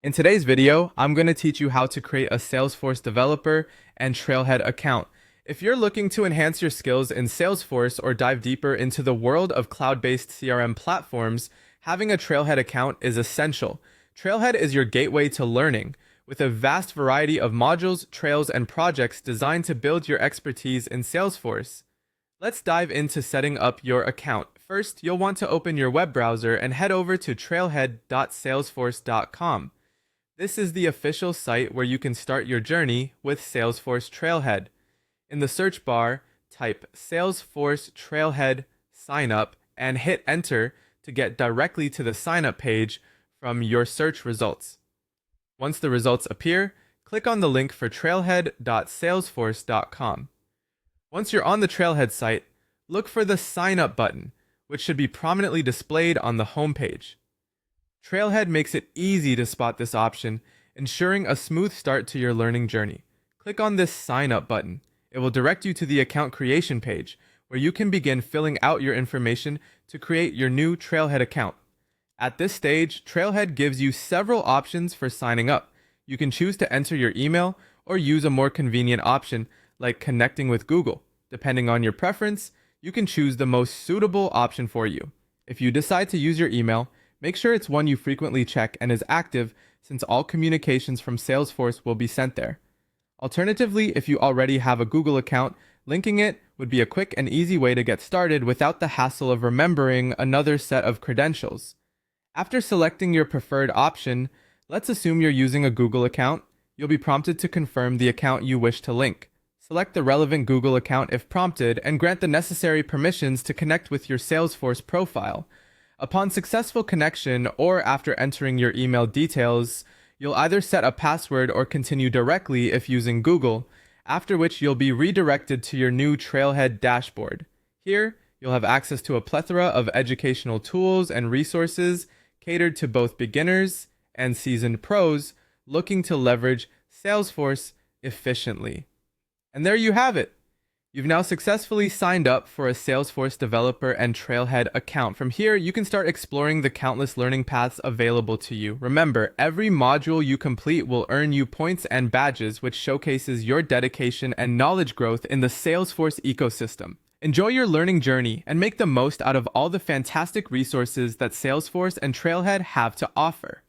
In today's video, I'm going to teach you how to create a Salesforce Developer and Trailhead account. If you're looking to enhance your skills in Salesforce or dive deeper into the world of cloud-based CRM platforms, having a Trailhead account is essential. Trailhead is your gateway to learning, with a vast variety of modules, trails, and projects designed to build your expertise in Salesforce. Let's dive into setting up your account. First, you'll want to open your web browser and head over to trailhead.salesforce.com. This is the official site where you can start your journey with Salesforce Trailhead. In the search bar, type Salesforce Trailhead Sign Up and hit enter to get directly to the sign up page from your search results. Once the results appear, click on the link for trailhead.salesforce.com. Once you're on the Trailhead site, look for the Sign Up button, which should be prominently displayed on the home page. Trailhead makes it easy to spot this option, ensuring a smooth start to your learning journey. Click on this Sign Up button. It will direct you to the account creation page, where you can begin filling out your information to create your new Trailhead account. At this stage, Trailhead gives you several options for signing up. You can choose to enter your email or use a more convenient option like connecting with Google. Depending on your preference, you can choose the most suitable option for you. If you decide to use your email, make sure it's one you frequently check and is active, since all communications from Salesforce will be sent there. Alternatively, if you already have a Google account, linking it would be a quick and easy way to get started without the hassle of remembering another set of credentials. After selecting your preferred option, let's assume you're using a Google account. You'll be prompted to confirm the account you wish to link. Select the relevant Google account if prompted and grant the necessary permissions to connect with your Salesforce profile. Upon successful connection or after entering your email details, you'll either set a password or continue directly if using Google, after which you'll be redirected to your new Trailhead dashboard. Here, you'll have access to a plethora of educational tools and resources catered to both beginners and seasoned pros looking to leverage Salesforce efficiently. And there you have it. You've now successfully signed up for a Salesforce Developer and Trailhead account. From here, you can start exploring the countless learning paths available to you. Remember, every module you complete will earn you points and badges, which showcases your dedication and knowledge growth in the Salesforce ecosystem. Enjoy your learning journey and make the most out of all the fantastic resources that Salesforce and Trailhead have to offer.